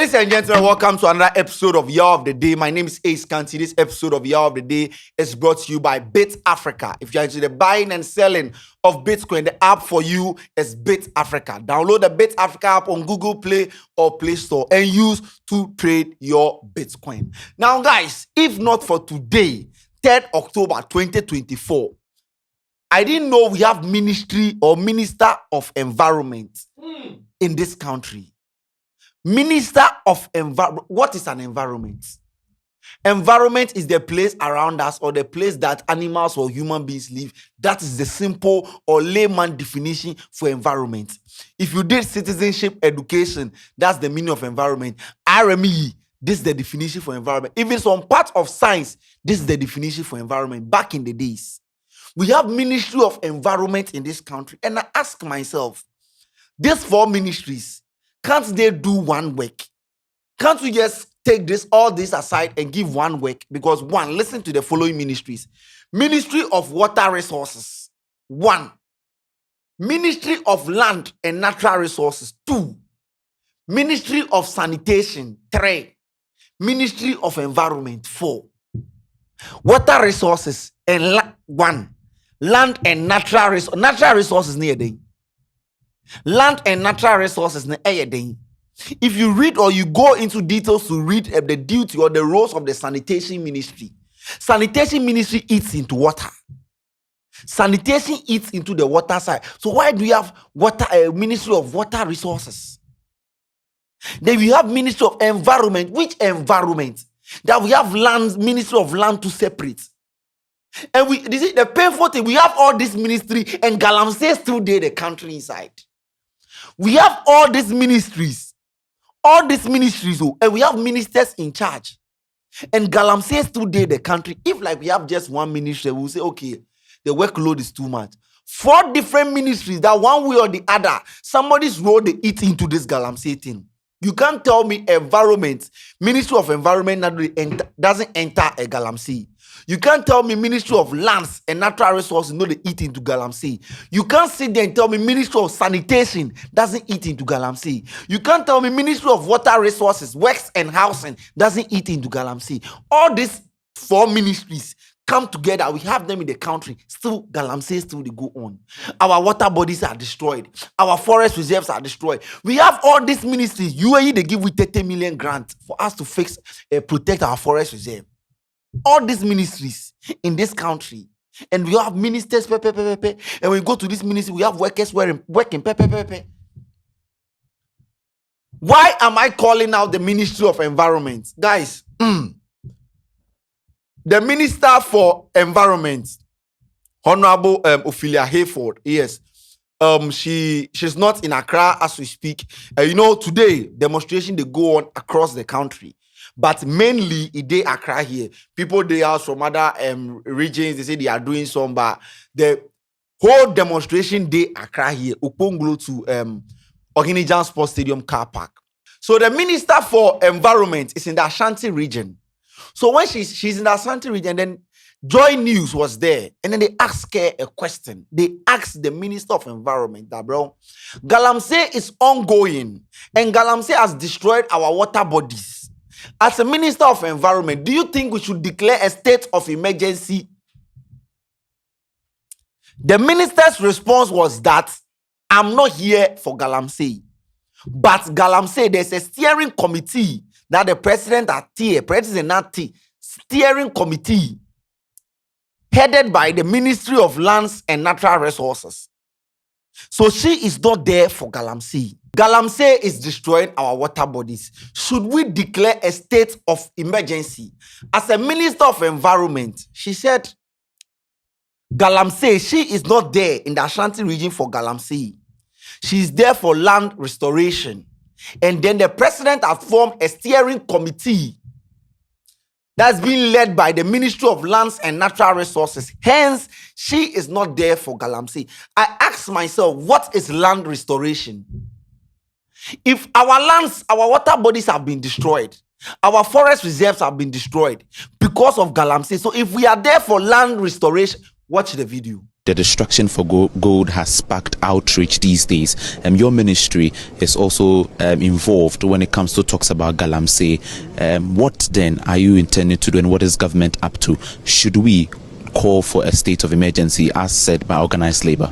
Ladies and gentlemen, welcome to another episode of Year of the Day. My name is Ace Kanti. This episode of Year of the Day is brought to you by Bit Africa. If you're into the buying and selling of Bitcoin, the app for you is Bit Africa. Download the Bit Africa app on Google Play or Play Store and use to trade your Bitcoin. Now, guys, if not for today, 3rd October 2024, I didn't know we have ministry or Minister of Environment in this country. Minister of Environment. What is an environment? Environment is the place around us or the place that animals or human beings live. That is the simple or layman definition for environment. If you did citizenship education, that's the meaning of environment. RME, this is the definition for environment. Even some part of science, this is the definition for environment. Back in the days, we have Ministry of Environment in this country. And I ask myself, these 4 ministries, can't they do one work? Can't we just take all this aside and give one work? Because one, listen to the following ministries. Ministry of Water Resources, 1. Ministry of Land and Natural Resources, 2. Ministry of Sanitation, 3. Ministry of Environment, 4. Water Resources and 1. Land and Natural Resources. Natural Resources near day. Land and natural resources. If you read or you go into details to read the duty or the roles of the sanitation ministry eats into water. Sanitation eats into the water side. So why do you have Ministry of Water Resources? Then we have Ministry of Environment. Which environment? That we have Ministry of Land to separate. And this is the painful thing. We have all this ministry and Galamsey still there, the country inside. We have all these ministries, and we have ministers in charge. And Galamsey still there, the country. If we have just one ministry, we'll say, okay, the workload is too much. 4 different ministries that one way or the other, somebody's role they eat into this Galamsey thing. You can't tell me environment, Ministry of Environment doesn't enter a Galamsey. You can't tell me Ministry of Lands and Natural Resources they eat into Galamsey. You can't sit there and tell me Ministry of Sanitation doesn't eat into Galamsey. You can't tell me Ministry of Water Resources, Works and Housing doesn't eat into Galamsey. All these 4 ministries come together. We have them in the country. Still, Galamsey still they go on. Our water bodies are destroyed. Our forest reserves are destroyed. We have all these ministries. UAE, they give we 30 million grant for us to protect our forest reserve. All these ministries in this country, and we have ministers, and we go to this ministry, we have workers working. Why am I calling out the Ministry of Environment? Guys, the Minister for Environment, Honorable Ophelia Herh, yes, she's not in Accra as we speak. Today, demonstration they go on across the country. But mainly, they Accra here. People they are from other regions. They say they are doing some, but the whole demonstration they Accra here. Uponglo to Oginijan Sports Stadium car park. So the Minister for Environment is in the Ashanti region. So when she's in the Ashanti region, then Joy News was there, and then they asked her a question. They asked the Minister of Environment that, bro, Galamsey is ongoing, and Galamsey has destroyed our water bodies. As a Minister of Environment, do you think we should declare a state of emergency? The minister's response was that I'm not here for Galamsey. But Galamsey, there's a steering committee that the president steering committee headed by the Ministry of Lands and Natural Resources. So she is not there for Galamsey. Galamsey is destroying our water bodies. Should we declare a state of emergency? As a Minister of Environment, she said, Galamsey, she is not there in the Ashanti region for Galamsey. She is there for land restoration. And then the president has formed a steering committee that's being led by the Ministry of Lands and Natural Resources. Hence, she is not there for Galamsey. I ask myself, what is land restoration? If our lands, our water bodies have been destroyed, our forest reserves have been destroyed because of Galamsey. So if we are there for land restoration, watch the video. the destruction for gold has sparked outreach these days. Your ministry is also involved when it comes to talks about Galamsey. What then are you intending to do, and what is government up to? Should we call for a state of emergency as said by organized labor?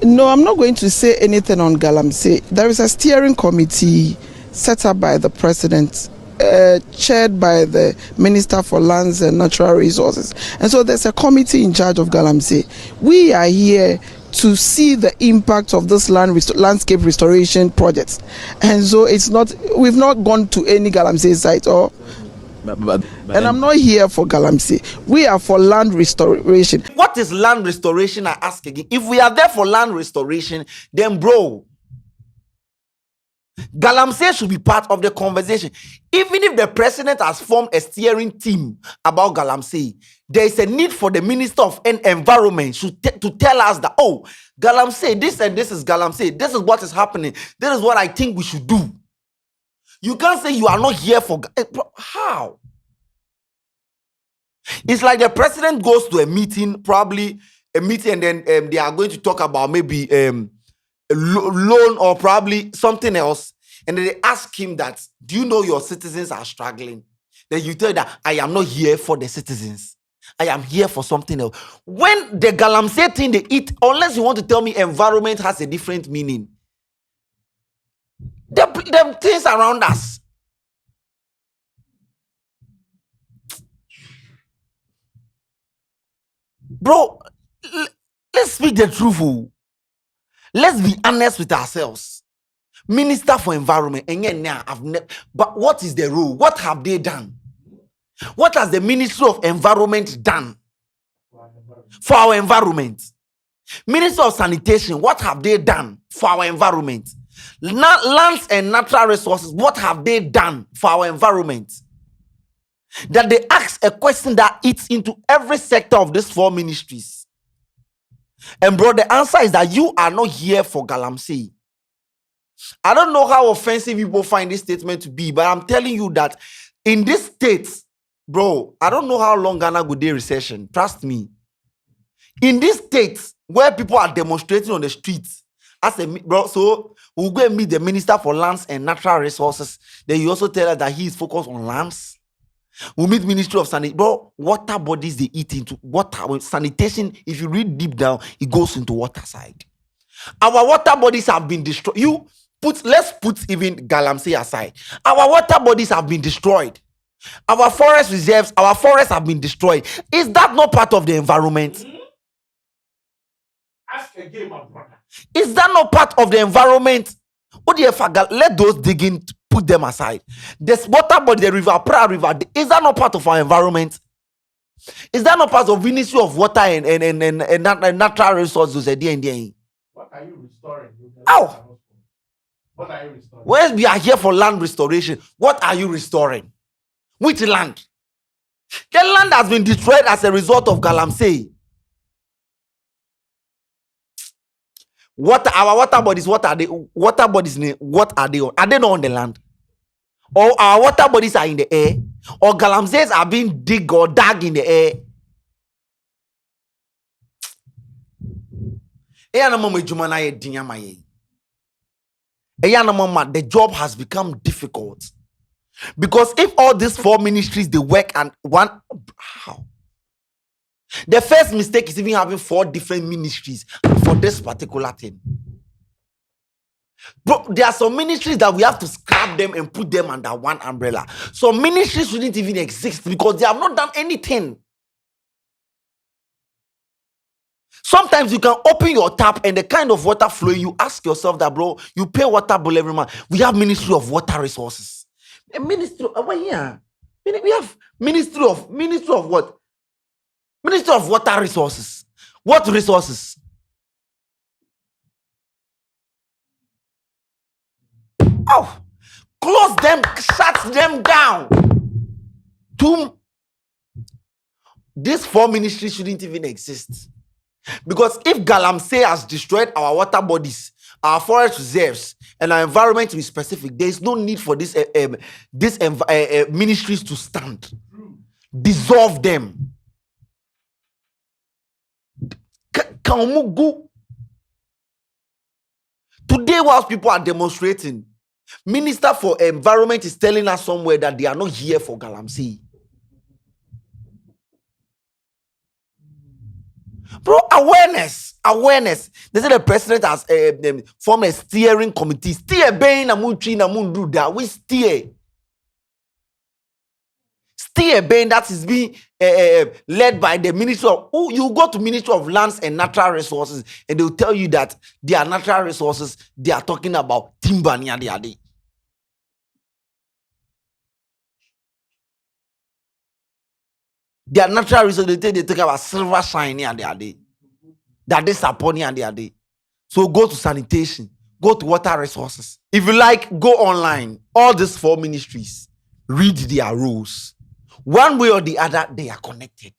No, I'm not going to say anything on Galamsey. There is a steering committee set up by the president, chaired by the Minister for Lands and Natural Resources. And so there's a committee in charge of Galamsey. We are here to see the impact of this landscape restoration projects. And so we've not gone to any Galamsey site and I'm not here for Galamsey. We are for land restoration. What is land restoration? I ask again. If we are there for land restoration, then bro, Galamsey should be part of the conversation. Even if the president has formed a steering team about Galamsey, there is a need for the Minister of Environment to tell us that, oh, Galamsey, this and this is Galamsey. This is what is happening. This is what I think we should do. You can't say you are not here for... How? It's like the president goes to a meeting, probably a meeting, and then they are going to talk about maybe... a loan or probably something else, and then they ask him that, do you know your citizens are struggling? Then you tell that, I am not here for the citizens. I am here for something else. When the Galamsey thing they eat, unless you want to tell me environment has a different meaning, the things around us. Bro, let's speak the truth. Let's be honest with ourselves. Minister for Environment, but what is the role? What have they done? What has the Ministry of Environment done for our environment? Minister of Sanitation, what have they done for our environment? Lands and Natural Resources, what have they done for our environment? That they ask a question that eats into every sector of these 4 ministries. And bro, the answer is that you are not here for Galamsey. I don't know how offensive people find this statement to be, but I'm telling you that in this state, bro, I don't know how long Ghana go dey recession. Trust me. In this state where people are demonstrating on the streets, so we'll go and meet the Minister for Lands and Natural Resources. Then you also tell us that he is focused on lands. We meet Ministry of Sanitation. Bro, water bodies they eat into water. Sanitation, if you read deep down, it goes into water side. Our water bodies have been destroyed. Let's put even Galamsey aside. Our water bodies have been destroyed. Our forest reserves, our forests have been destroyed. Is that not part of the environment? Ask again, my brother. Is that not part of the environment? Let those digging, put them aside. This water body, the river, Pra River, is that not part of our environment? Is that not part of Ministry of Water and Natural Resources? What are you restoring? Ow! What are you restoring? Well, we are here for land restoration. What are you restoring? Which land? The land has been destroyed as a result of Galamsey. Our water bodies, what are they? Water bodies, what are they on? Are they not on the land? Or our water bodies are in the air? Or Galamseys are being dug in the air? The job has become difficult. Because if all these 4 ministries, they work and one... How? The first mistake is even having 4 different ministries for this particular thing. Bro, there are some ministries that we have to scrap them and put them under one umbrella. Some ministries shouldn't even exist because they have not done anything. Sometimes you can open your tap and the kind of water flowing, you ask yourself that, bro, you pay water bill every month. We have Ministry of Water Resources. A ministry of what here? We have Ministry of what? Ministry of Water Resources. What resources? Oh, close them, shut them down. These 4 ministries shouldn't even exist. Because if Galamsey has destroyed our water bodies, our forest reserves, and our environment to be specific, there is no need for these ministries to stand. Dissolve them. Kaumugu. Today, whilst people are demonstrating, Minister for Environment is telling us somewhere that they are not here for Galamsey. Bro, awareness. They say the president has formed a steering committee. Steer Bain and do that. We steer. Steer Bain that is being led by the Ministry of. Oh, you go to Ministry of Lands and Natural Resources, and they'll tell you that their natural resources, they are talking about timber near the other. Their natural resources, they talk about silver shine near the other. That they support near the other. So go to sanitation, go to water resources. If you like, go online. All these 4 ministries, read their rules. One way or the other, they are connected.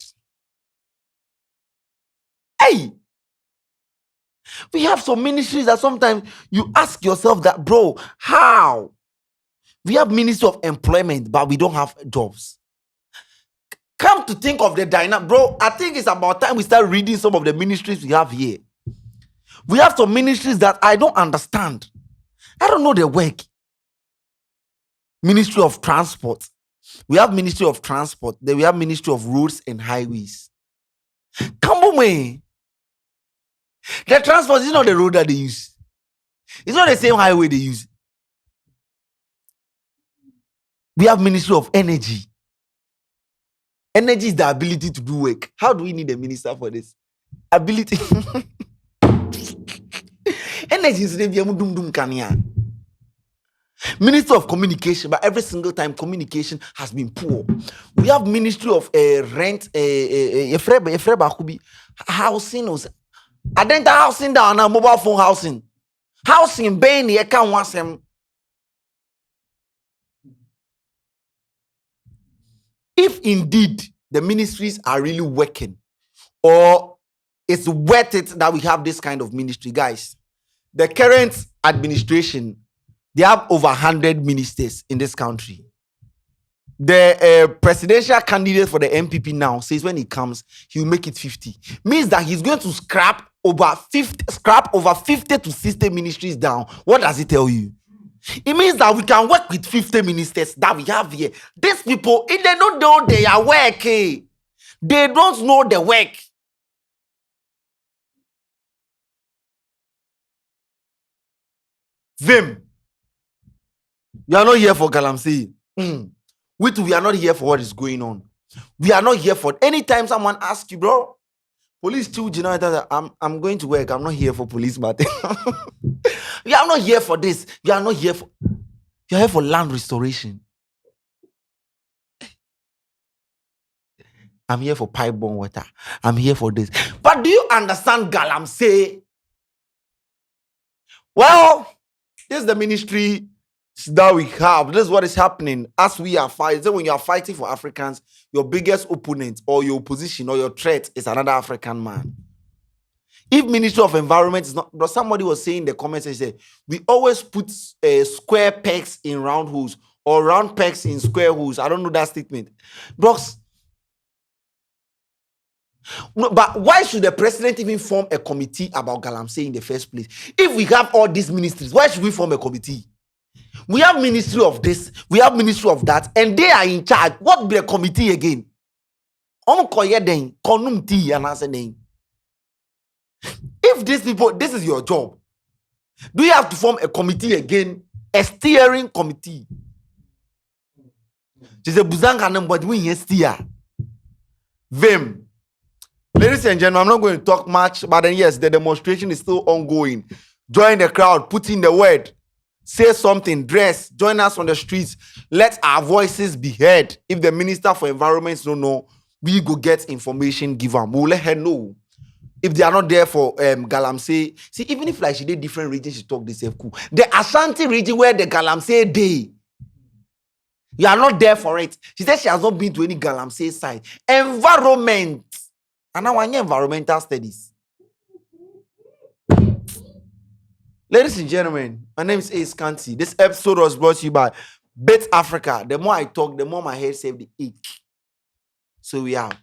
Hey! We have some ministries that sometimes you ask yourself that, bro, how? We have Ministry of Employment, but we don't have jobs. Come to think of the dynamic, bro, I think it's about time we start reading some of the ministries we have here. We have some ministries that I don't understand. I don't know the work. Ministry of Transport. We have Ministry of Transport. Then we have Ministry of Roads and Highways. Come on, man. The transport is not the road that they use. It's not the same highway they use. We have Ministry of Energy. Energy is the ability to do work. How do we need a minister for this? Ability. Energy is the Ministry of Communication, but every single time communication has been poor. We have Ministry of Rent, housing. Identity housing down now, mobile phone housing. Housing, Bain, you can't want them. If indeed the ministries are really working, or it's worth it that we have this kind of ministry, guys, the current administration, they have over 100 ministers in this country. The presidential candidate for the MPP now says when he comes, he'll make it 50. Means that he's going to scrap over 50 to 60 ministries down. What does it tell you? It means that we can work with 50 ministers that we have here. These people, if they don't know they are working, they don't know the work. Vim, we are not here for Galamsey. We are not here for what is going on. We are not here for anytime someone asks you, bro, police too, you know, I'm going to work. I'm not here for police matter. We are not here for this. We are not here for. You're here for land restoration. I'm here for pipe-borne water. I'm here for this. But do you understand Galamsey? Well, this is the ministry that we have. This is what is happening as we are fighting. So when you are fighting for Africans, your biggest opponent or your opposition or your threat is another African man. If Ministry of Environment is not, but somebody was saying in the comments, they say, we always put square pegs in round holes or round pegs in square holes. I don't know that statement. Bros. No, but why should the president even form a committee about Galamsey in the first place? If we have all these ministries, why should we form a committee? We have ministry of this, we have ministry of that, and they are in charge. What be a committee again? If these people, this is your job, do you have to form a committee again? A steering committee. She said, Buzanga, but we steer. Vim. Ladies and gentlemen, I'm not going to talk much, but then yes, the demonstration is still ongoing. Join the crowd, put in the word, say something, dress, join us on the streets. Let our voices be heard. If the Minister for Environment don't know, we go get information, give them. We'll let her know. If they are not there for Galamsey, see, even if like she did different regions, she talk this cool. The Ashanti region where the Galamsey day, you are not there for it. She said she has not been to any Galamsey site. Environment. And now I need environmental studies. Ladies and gentlemen, my name is Ace Kanti. This episode was brought to you by Bet Africa. The more I talk, the more my head save the ache. So we out.